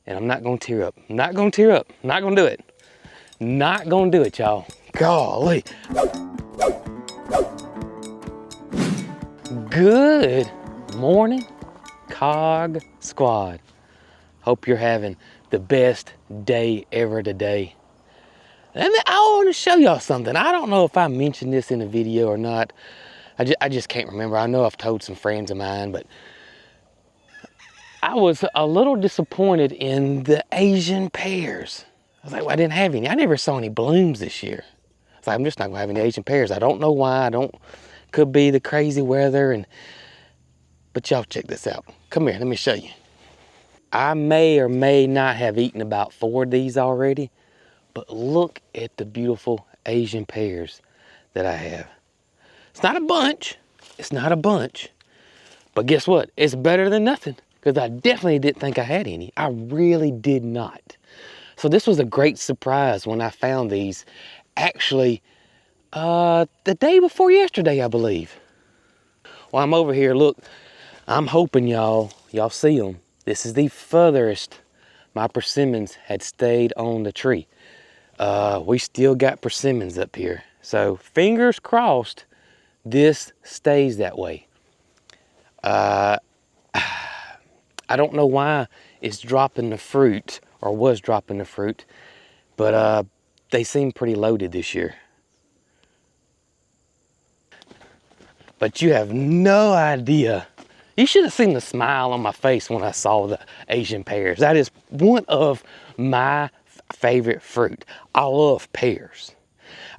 And I'm not gonna tear up. I'm not gonna tear up. I'm not gonna do it. Not gonna do it, y'all. Golly. Good morning, Cog Squad. Hope you're having the best day ever today. And I want to show y'all something. I don't know if I mentioned this in a video or not. I just can't remember. I know I've told some friends of mine, but I was a little disappointed in the Asian pears. I was like, well, I didn't have any. I never saw any blooms this year. I was like, I'm just not gonna have any Asian pears. I don't know why. Could be the crazy weather. But y'all check this out. Come here, let me show you. I may or may not have eaten about 4 of these already, but look at the beautiful Asian pears that I have. It's not a bunch. It's not a bunch. But guess what? It's better than nothing. Because I definitely didn't think I had any. I really did not. So this was a great surprise when I found these. Actually, the day before yesterday, I believe. While I'm over here, look, I'm hoping y'all see them. This is the furthest my persimmons had stayed on the tree. We still got persimmons up here. So fingers crossed, this stays that way. I don't know why it's dropping the fruit, or was dropping the fruit, but they seem pretty loaded this year. But you have no idea. You should have seen the smile on my face when I saw the Asian pears. That is one of my favorite fruit. I love pears.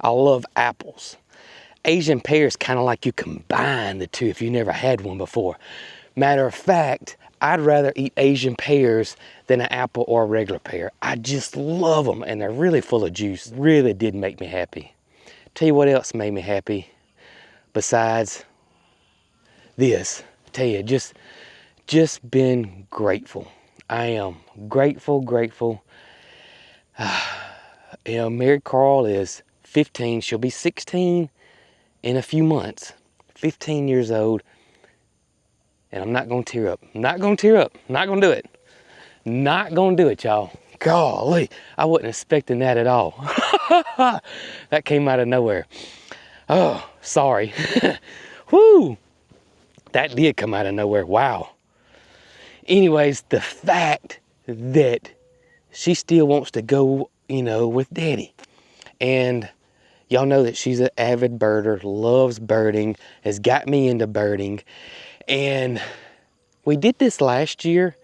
I love apples. Asian pears kind of like you combine the two if you never had one before. Matter of fact, I'd rather eat Asian pears than an apple or a regular pear. I just love them, and they're really full of juice. Really did make me happy. Tell you what else made me happy besides this. Tell you, just been grateful. I am grateful. You know, Mary Carl is 15. She'll be 16 in a few months. 15 years old. And I'm not gonna tear up. I'm not gonna tear up. I'm not gonna do it. Not gonna do it, y'all. Golly, I wasn't expecting that at all. That came out of nowhere. Oh, sorry. Whoo, that did come out of nowhere. Wow. Anyways, the fact that she still wants to go, you know, with Daddy. And y'all know that she's an avid birder, loves birding, has got me into birding. And we did this last year,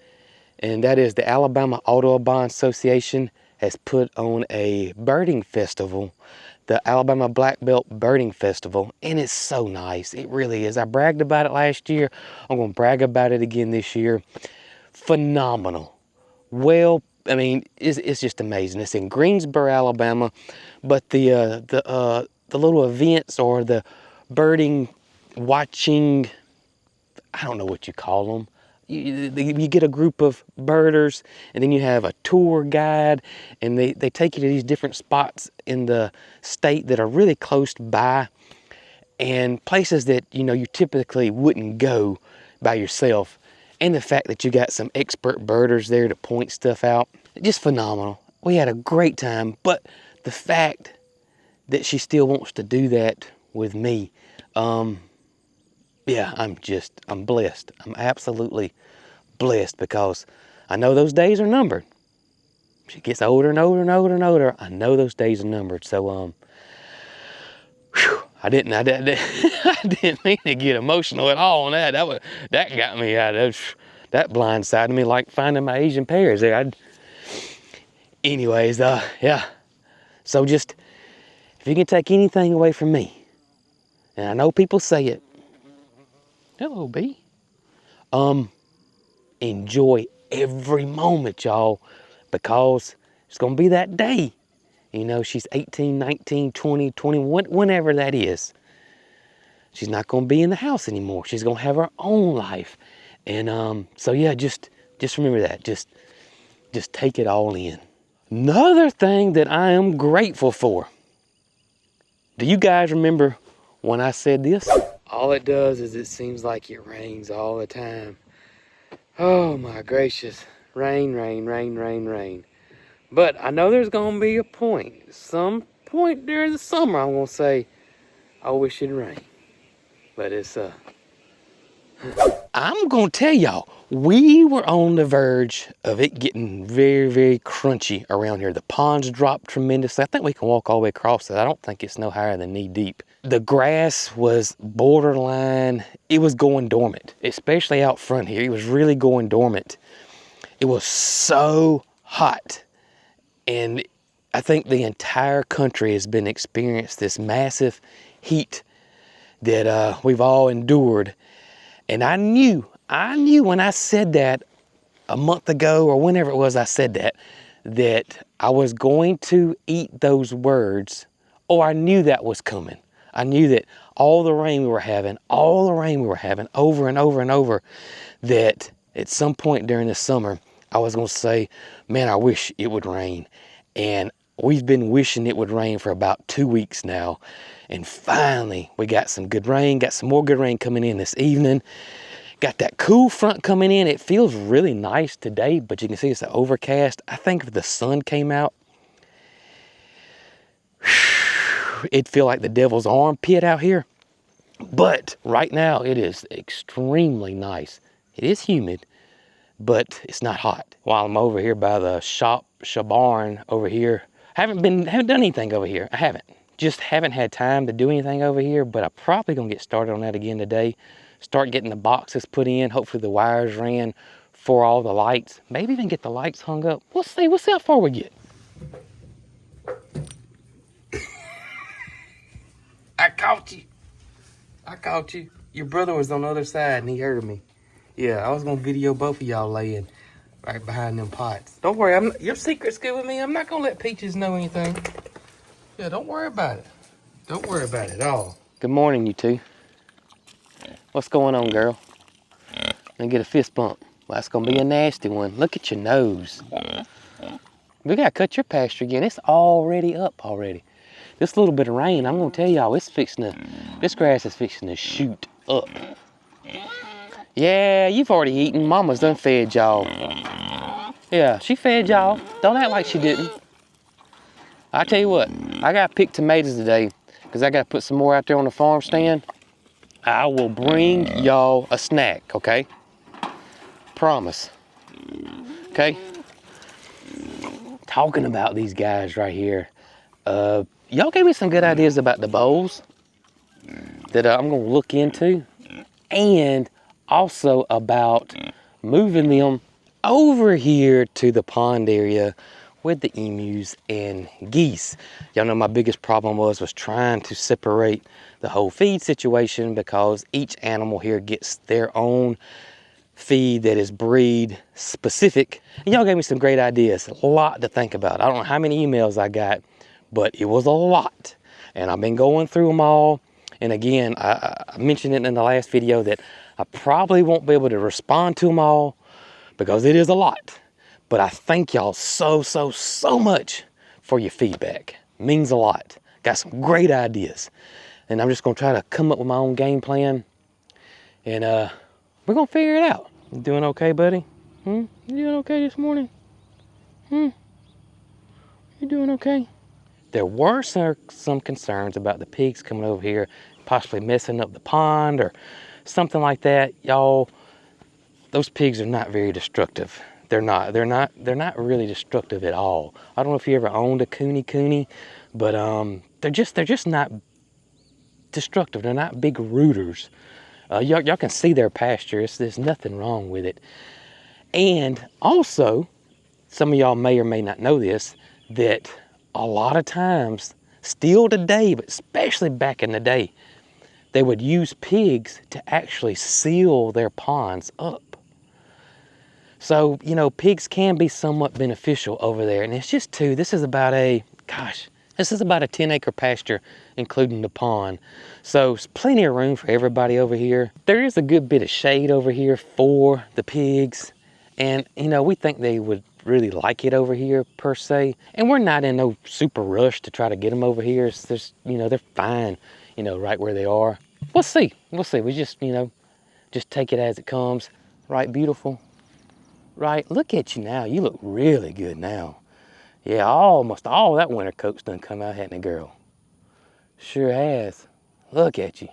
and that is the Alabama Audubon Association has put on a birding festival, the Alabama Black Belt Birding Festival, and it's so nice. It really is. I bragged about it last year. I'm going to brag about it again this year. Phenomenal. Well, I mean, it's just amazing. It's in Greensboro, Alabama, but the little events or the birding watching, I don't know what you call them. You get a group of birders, and then you have a tour guide, and they take you to these different spots in the state that are really close by, and places that, you know, you typically wouldn't go by yourself. And the fact that you got some expert birders there to point stuff out, just phenomenal. We had a great time, but the fact that she still wants to do that with me, yeah, I'm blessed. I'm absolutely blessed, because I know those days are numbered. She gets older and older and older and older. I know those days are numbered. So, whew, I didn't I didn't mean to get emotional at all on that. That got me out of that blindsided me like finding my Asian pears there. Anyways, yeah. So just, if you can take anything away from me, and I know people say it, hello, B. Enjoy every moment, y'all, because it's gonna be that day. You know, she's 18, 19, 20, 21, whenever that is. She's not gonna be in the house anymore. She's gonna have her own life. And so yeah, just remember that. Just take it all in. Another thing that I am grateful for. Do you guys remember when I said this? All it does is it seems like it rains all the time. Oh my gracious. Rain, rain, rain, rain, rain. But I know there's gonna be a point, some point during the summer, I'm gonna say, I wish it'd rain. But it's, I'm gonna tell y'all, we were on the verge of it getting very, very crunchy around here. The ponds dropped tremendously. I think we can walk all the way across it. I don't think it's no higher than knee deep. The grass was borderline, it was going dormant, especially out front here. It was really going dormant. It was so hot. And I think the entire country has been experiencing this massive heat that we've all endured. And I knew when I said that a month ago or whenever it was I said that I was going to eat those words, or I knew that was coming. I knew that all the rain we were having over and over and over, that at some point during the summer, I was gonna say, man, I wish it would rain. And we've been wishing it would rain for about 2 weeks now. And finally, we got some good rain, got some more good rain coming in this evening. Got that cool front coming in. It feels really nice today, but you can see it's overcast. I think if the sun came out, it'd feel like the devil's armpit out here. But right now, it is extremely nice. It is humid, but it's not hot. While I'm over here by the barn over here, haven't done anything over here. I haven't. Just haven't had time to do anything over here, but I'm probably gonna get started on that again today. Start getting the boxes put in. Hopefully the wires ran for all the lights. Maybe even get the lights hung up. We'll see how far we get. I caught you. Your brother was on the other side and he heard me. Yeah, I was gonna video both of y'all laying right behind them pots. Don't worry, your secret's good with me. I'm not gonna let Peaches know anything. Yeah, don't worry about it. Don't worry about it at all. Good morning, you two. What's going on, girl? Gonna get a fist bump. Well, that's gonna be a nasty one. Look at your nose. We gotta cut your pasture again. It's already up already. This little bit of rain, I'm gonna tell y'all, this grass is fixing to shoot up. Yeah, you've already eaten. Mama's done fed y'all. Yeah, she fed y'all. Don't act like she didn't. I tell you what, I gotta pick tomatoes today because I gotta put some more out there on the farm stand. I will bring y'all a snack, okay? Promise. Okay? Talking about these guys right here. Y'all gave me some good ideas about the bowls that I'm gonna look into, and also about moving them over here to the pond area with the emus and geese. Y'all know my biggest problem was trying to separate the whole feed situation, because each animal here gets their own feed that is breed specific. And y'all gave me some great ideas, a lot to think about. I don't know how many emails I got, but it was a lot. And I've been going through them all. And again, I mentioned it in the last video that I probably won't be able to respond to them all because it is a lot. But I thank y'all so much for your feedback. It means a lot. Got some great ideas. And I'm just gonna try to come up with my own game plan. And we're gonna figure it out. You doing okay, buddy? You doing okay this morning? You doing okay? There were some concerns about the pigs coming over here, possibly messing up the pond or something like that. Y'all, those pigs are not very destructive. They're not really destructive at all. I don't know if you ever owned a cooney, but they're just not destructive. They're not big rooters. Y'all can see their pasture. There's nothing wrong with it. And also, some of y'all may or may not know this, that a lot of times, still today, but especially back in the day, they would use pigs to actually seal their ponds up. So, you know, pigs can be somewhat beneficial over there. And it's just this is about a 10-acre pasture, including the pond. So there's plenty of room for everybody over here. There is a good bit of shade over here for the pigs. And, you know, we think they would really like it over here per se. And we're not in no super rush to try to get them over here. They're fine, right where they are. We'll see. We just take it as it comes. Right, beautiful? right? Look at you now. You look really good now. Yeah, almost all that winter coat's done come out, hasn't it, girl? Sure has. Look at you.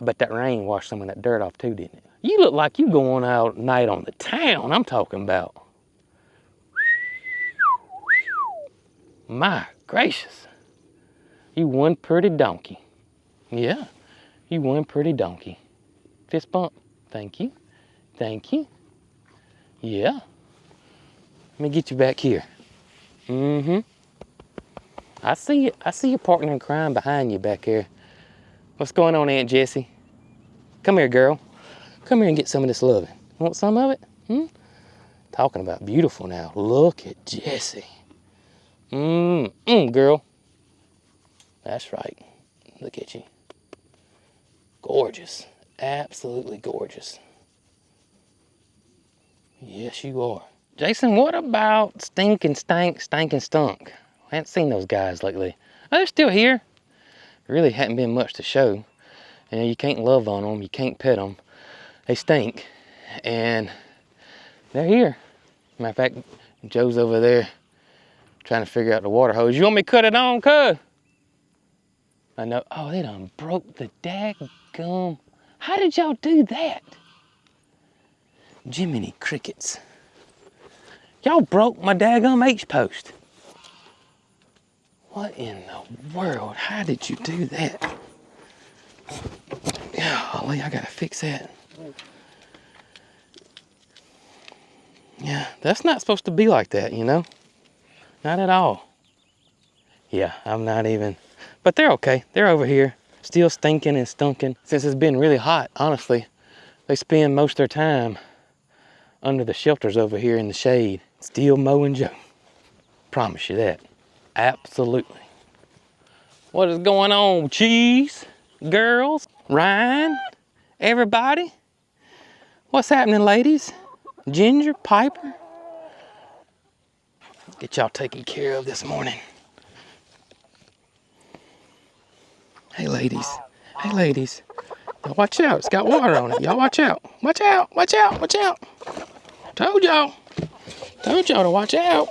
I bet that rain washed some of that dirt off too, didn't it? You look like you going out at night on the town I'm talking about. My gracious. You one pretty donkey. Yeah, you one pretty donkey. Fist bump. Thank you. Thank you. Yeah. Let me get you back here. Mm-hmm. I see you. I see your partner in crime behind you back here. What's going on, Aunt Jessie? Come here, girl. Come here and get some of this loving. Want some of it? Hmm? Talking about beautiful now. Look at Jessie. Girl. That's right. Look at you. Gorgeous. Absolutely gorgeous. Yes, you are. Jason, what about stink and stank, stank and stunk? I haven't seen those guys lately. Oh, they're still here. Really hadn't been much to show. And you can't love on them. You can't pet them. They stink. And they're here. Matter of fact, Joe's over there trying to figure out the water hose. You want me to cut it on, cuz? I know. Oh, they done broke the daggum. How did y'all do that? Jiminy crickets. Y'all broke my daggum H-post. What in the world? How did you do that? Golly, I gotta fix that. Yeah, that's not supposed to be like that, you know? Not at all. Yeah, I'm not even. But they're okay. They're over here, still stinking and stunking. Since it's been really hot, honestly, they spend most of their time under the shelters over here in the shade, still mowing Joe. Promise you that. Absolutely. What is going on, Cheese? Girls? Ryan? Everybody? What's happening, ladies? Ginger? Piper? Get y'all taken care of this morning. Hey, ladies. Hey, ladies. Y'all watch out. It's got water on it. Y'all watch out. Watch out. Watch out. Watch out. Told y'all. Told y'all to watch out.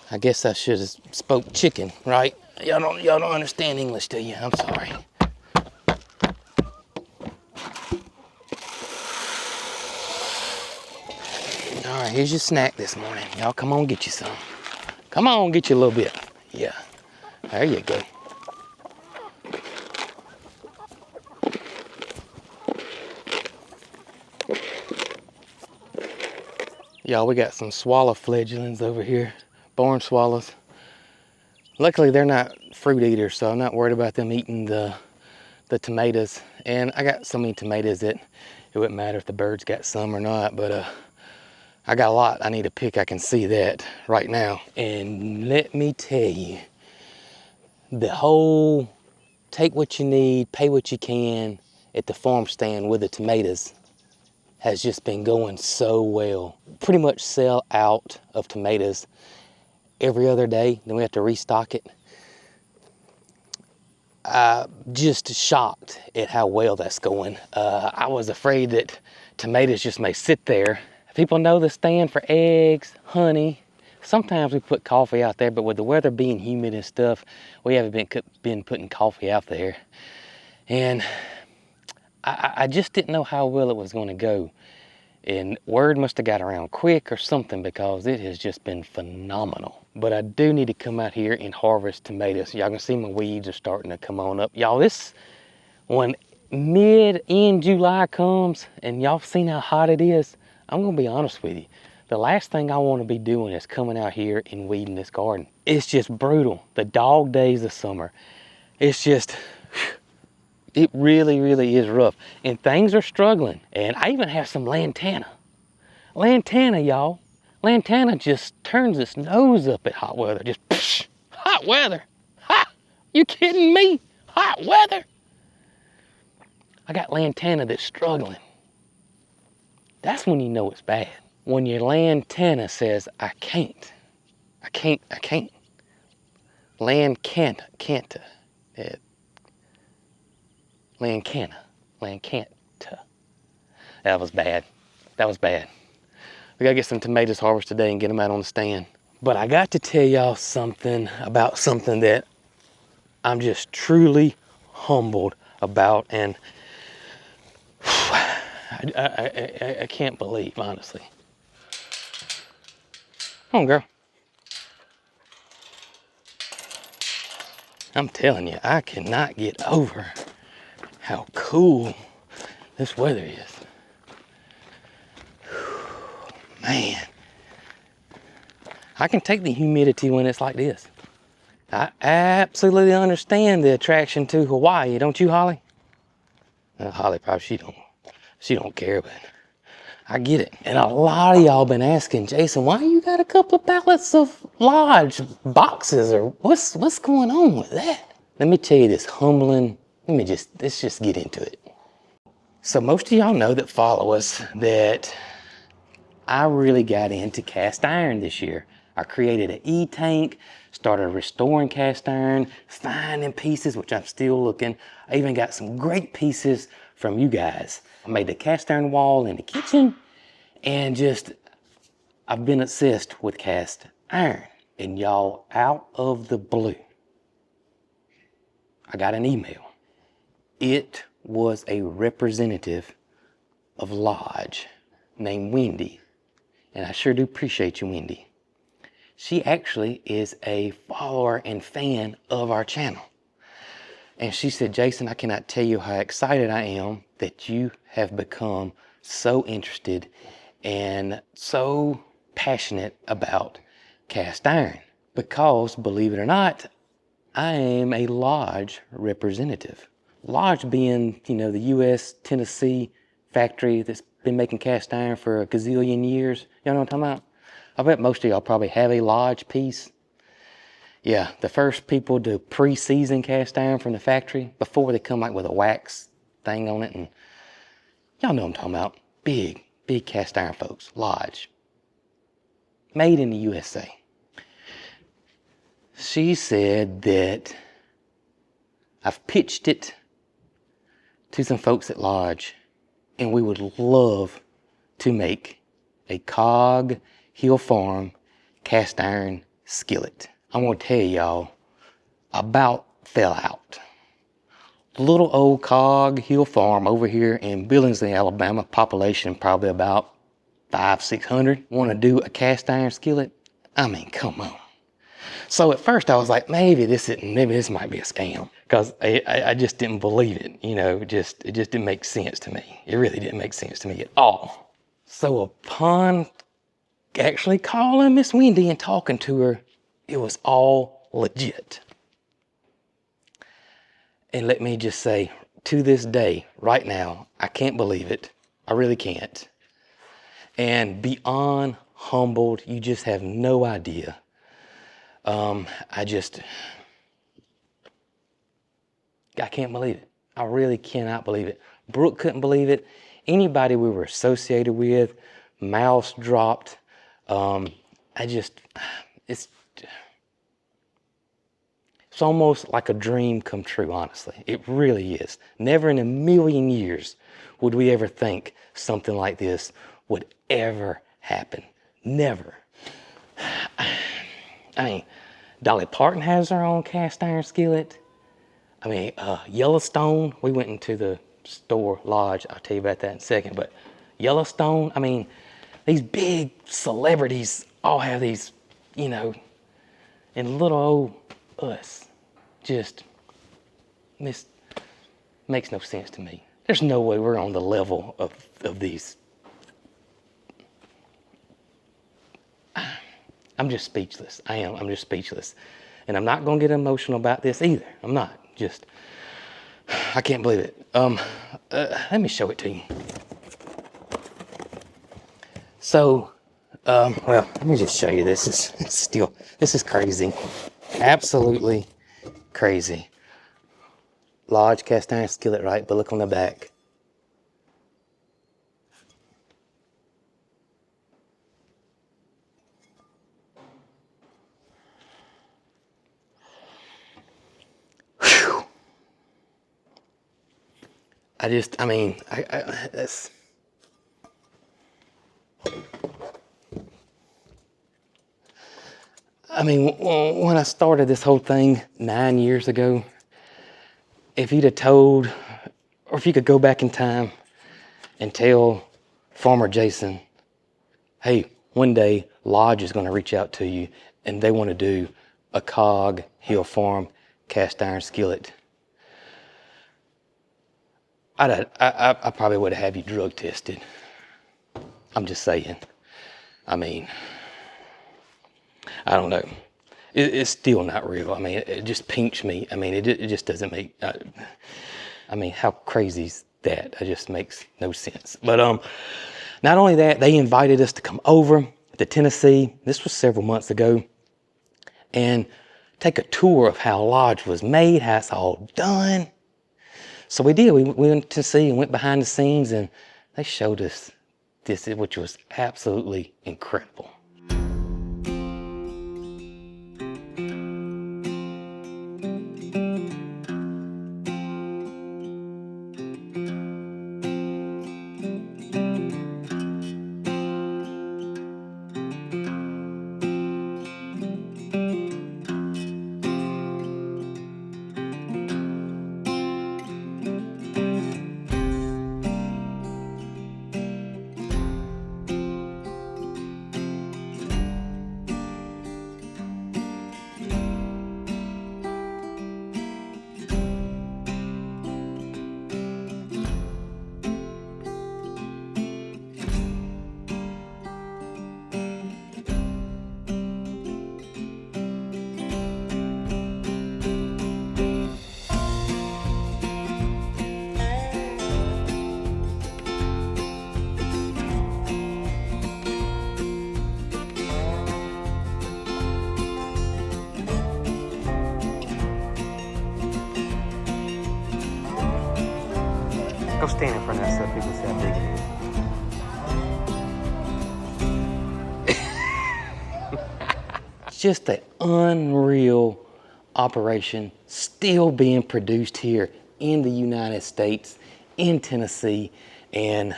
I guess I should have spoke chicken, right? Y'all don't understand English, do you? I'm sorry. All right, here's your snack this morning. Y'all come on, get you some. Come on, get you a little bit. Yeah, there you go. Y'all, we got some swallow fledglings over here, barn swallows. Luckily, they're not fruit eaters, so I'm not worried about them eating the tomatoes. And I got so many tomatoes that it wouldn't matter if the birds got some or not, but I got a lot I need to pick. I can see that right now. And let me tell you, the whole take what you need, pay what you can at the farm stand with the tomatoes has just been going so well. Pretty much sell out of tomatoes every other day. Then we have to restock it. Just shocked at how well that's going. I was afraid that tomatoes just may sit there. People know the stand for eggs, honey. Sometimes we put coffee out there, but with the weather being humid and stuff, we haven't been putting coffee out there. And I just didn't know how well it was going to go. And word must have got around quick or something, because it has just been phenomenal. But I do need to come out here and harvest tomatoes. Y'all can see my weeds are starting to come on up. Y'all, this when end July comes and y'all seen how hot it is, I'm gonna be honest with you. The last thing I want to be doing is coming out here and weeding this garden. It's just brutal. The dog days of summer. It's just, it really, really is rough. And things are struggling. And I even have some lantana. Lantana, y'all. Lantana just turns its nose up at hot weather. Just, psh, hot weather. Ha! You kidding me? Hot weather? I got lantana that's struggling. That's when you know it's bad. When your lantana says, I can't. I can't. Lancanta. That was bad. That was bad. We gotta get some tomatoes harvested today and get them out on the stand. But I got to tell y'all something about something that I'm just truly humbled about, and I can't believe, honestly. Come on, girl. I'm telling you, I cannot get over how cool this weather is. Man, I can take the humidity when it's like this. I absolutely understand the attraction to Hawaii, don't you, Holly? Holly probably she don't care, but I get it. And a lot of y'all been asking, Jason, why you got a couple of pallets of Lodge boxes, or what's going on with that? Let me tell you this humbling, let's just get into it. So most of y'all know that follow us that I really got into cast iron this year. I created an e-tank, started restoring cast iron, finding pieces, which I'm still looking. I even got some great pieces from you guys. I made the cast iron wall in the kitchen, and I've been obsessed with cast iron. And y'all, out of the blue, I got an email. It was a representative of Lodge named Wendy. And I sure do appreciate you, Wendy. She actually is a follower and fan of our channel. And she said, Jason, I cannot tell you how excited I am that you have become so interested and so passionate about cast iron. Because, believe it or not, I am a Lodge representative. Lodge being, the U.S. Tennessee factory that's been making cast iron for a gazillion years. Y'all know what I'm talking about? I bet most of y'all probably have a Lodge piece. Yeah, the first people to pre-season cast iron from the factory before they come like with a wax thing on it. And y'all know what I'm talking about. Big, big cast iron folks. Lodge. Made in the USA. She said that I've pitched it to some folks at Lodge, and we would love to make a Cog Hill Farm cast iron skillet. I'm gonna tell y'all, about fell out. Little old Cog Hill Farm over here in Billingsley, Alabama, population probably about 500-600, want to do a cast iron skillet? I mean, come on. So at first I was like, maybe this might be a scam, because I just didn't believe it. It just didn't make sense to me. It really didn't make sense to me at all. So upon actually calling Miss Wendy and talking to her, it was all legit. And let me just say, to this day, right now, I can't believe it. I really can't. And beyond humbled, you just have no idea. I can't believe it. I really cannot believe it. Brooke couldn't believe it. Anybody we were associated with, mouths dropped. It's almost like a dream come true, honestly. It really is. Never in a million years would we ever think something like this would ever happen. Never. I mean, Dolly Parton has her own cast iron skillet. I mean, Yellowstone, we went into the store, Lodge, I'll tell you about that in a second, but Yellowstone, I mean, these big celebrities all have these, and little old us just, this makes no sense to me. There's no way we're on the level of these. I'm just speechless. I'm just speechless. And I'm not going to get emotional about this either. I'm not. I can't believe it. Let me show it to you. So, well, let me just show you this. This is crazy. Absolutely crazy. Lodge cast iron skillet, right? But look on the back. Whew. That's. I mean, when I started this whole thing 9 years ago, if you'd have told, or if you could go back in time and tell Farmer Jason, hey, one day Lodge is going to reach out to you and they want to do a Cog Hill Farm cast iron skillet, I probably would have had you drug tested. I'm just saying. I mean, I don't know. It's still not real. I mean, it just pinched me. I mean, it just doesn't make, I mean, how crazy is that? It just makes no sense. But not only that, they invited us to come over to Tennessee. This was several months ago. And take a tour of how Lodge was made, how it's all done. So we did. We went to Tennessee and went behind the scenes, and they showed us this, which was absolutely incredible. Go stand in front of that stuff, people see how big it is. Just an unreal operation still being produced here in the United States, in Tennessee, and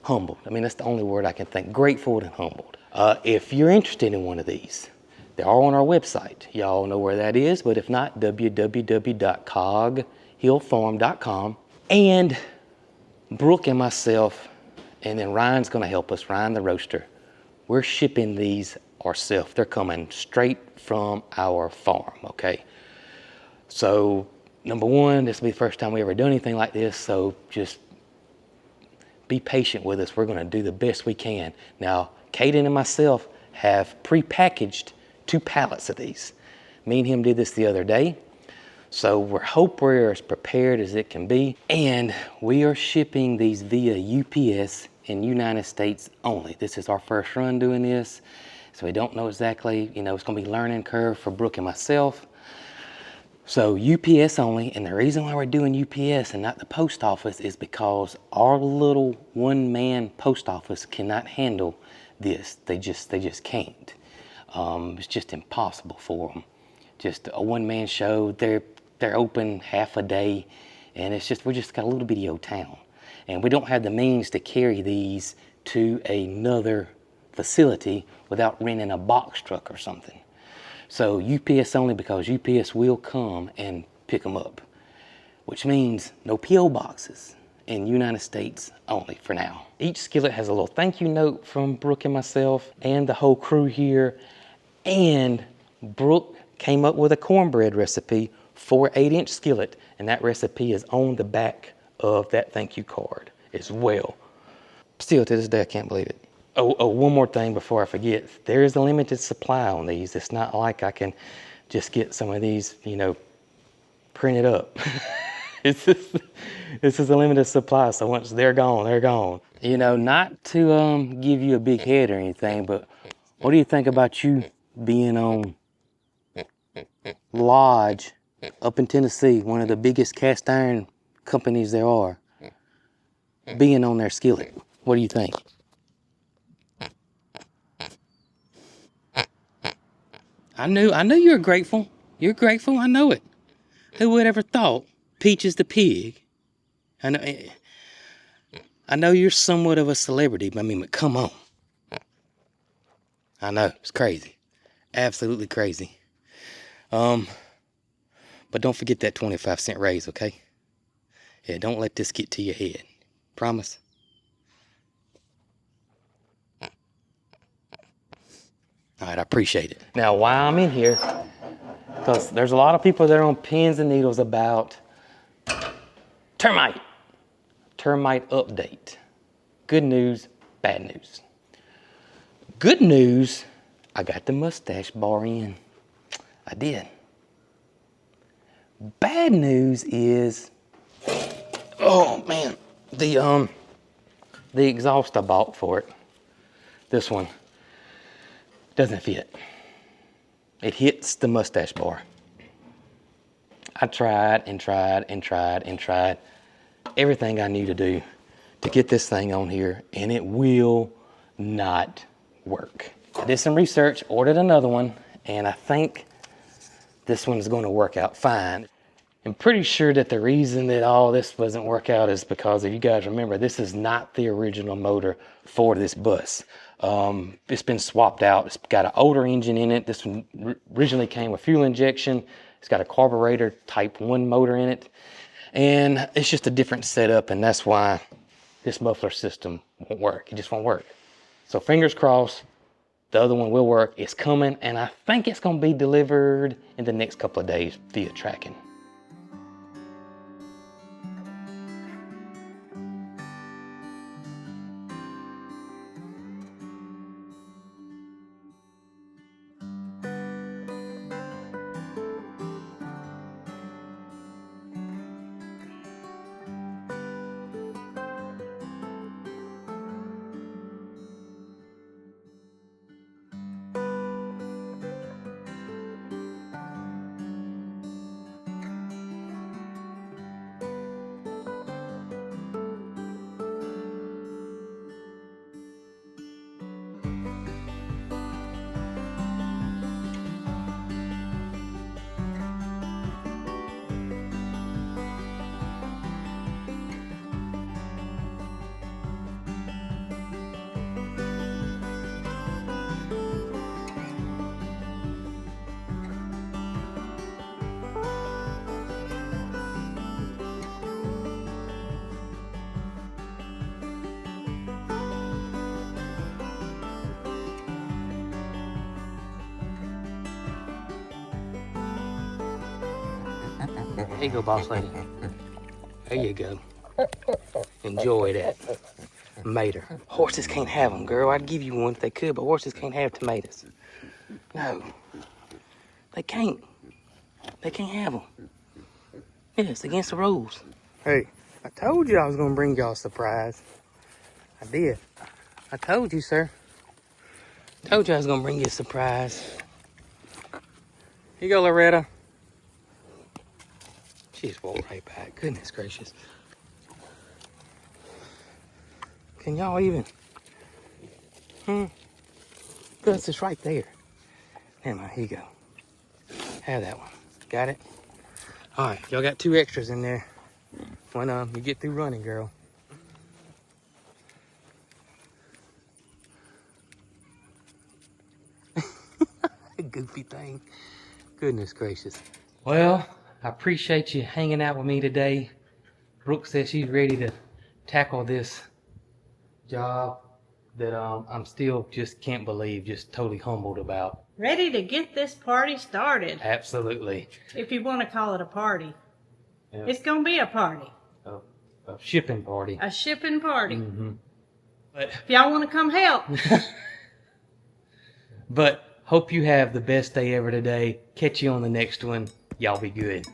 humbled. I mean, that's the only word I can think. Grateful and humbled. If you're interested in one of these, they are on our website. Y'all know where that is, but if not, www.coghillfarm.com. And Brooke and myself, and then Ryan's gonna help us, Ryan the roaster, we're shipping these ourselves. They're coming straight from our farm, okay? So, number one, this will be the first time we ever done anything like this, so just be patient with us. We're gonna do the best we can. Now, Caden and myself have pre-packaged 2 pallets of these. Me and him did this the other day. So we're as prepared as it can be. And we are shipping these via UPS in United States only. This is our first run doing this. So we don't know exactly, you know, it's gonna be a learning curve for Brooke and myself. So UPS only, and the reason why we're doing UPS and not the post office is because our little one-man post office cannot handle this. They just can't. It's just impossible for them. Just a one-man show. They're open half a day, and we're just got a little bitty old town, and we don't have the means to carry these to another facility without renting a box truck or something. So UPS only, because UPS will come and pick them up, which means no PO boxes in United States only for now. Each skillet has a little thank you note from Brooke and myself and the whole crew here. And Brooke came up with a cornbread recipe for 8-inch skillet, and that recipe is on the back of that thank you card as well. Still to this day, I can't believe it. Oh, one more thing before I forget. There is a limited supply on these. It's not like I can just get some of these, you know, printed up. This is a limited supply, so once they're gone, they're gone. You know, not to give you a big head or anything, but what do you think about you being on Lodge up in Tennessee, one of the biggest cast iron companies there are, being on their skillet? What do you think? I knew you were grateful. You're grateful, I know it. Who would ever thought? Peaches the pig. I know you're somewhat of a celebrity, but I mean, come on. I know, it's crazy. Absolutely crazy. But don't forget that 25-cent raise, okay? Yeah, don't let this get to your head. Promise? All right, I appreciate it. Now, while I'm in here, because there's a lot of people that are on pins and needles about termite. Termite update. Good news, bad news. Good news, I got the mustache bar in. I did. Bad news is, oh man, the exhaust I bought for it, this one, doesn't fit. It hits the mustache bar. I tried and tried and tried and tried everything I knew to do to get this thing on here, and it will not work. I did some research, ordered another one, and I think this one is going to work out fine. I'm pretty sure that the reason that all this doesn't work out is because, if you guys remember, this is not the original motor for this bus. It's been swapped out. It's got an older engine in it. This one originally came with fuel injection. It's got a carburetor type 1 motor in it. And it's just a different setup, and that's why this muffler system won't work. It just won't work. So fingers crossed, the other one will work. It's coming, and I think it's going to be delivered in the next couple of days via tracking. There you go, boss lady. There you go. Enjoy that. Made her. Horses can't have them, girl. I'd give you one if they could, but horses can't have tomatoes. No. They can't. They can't have them. Yeah, it's against the rules. Hey, I told you I was gonna bring y'all a surprise. I did. I told you, sir. Told you I was gonna bring you a surprise. Here you go, Loretta. She just walked right back. Goodness gracious. Can y'all even? Gus is right there. Never mind, here you go. Have that one. Got it? All right, y'all got 2 extras in there. When you get through running, girl. Goofy thing. Goodness gracious. Well, I appreciate you hanging out with me today. Brooke says she's ready to tackle this job that I'm still just can't believe, just totally humbled about. Ready to get this party started. Absolutely. If you want to call it a party. Yeah. It's going to be a party. A shipping party. A shipping party. But if y'all want to come help. But hope you have the best day ever today. Catch you on the next one. Y'all be good.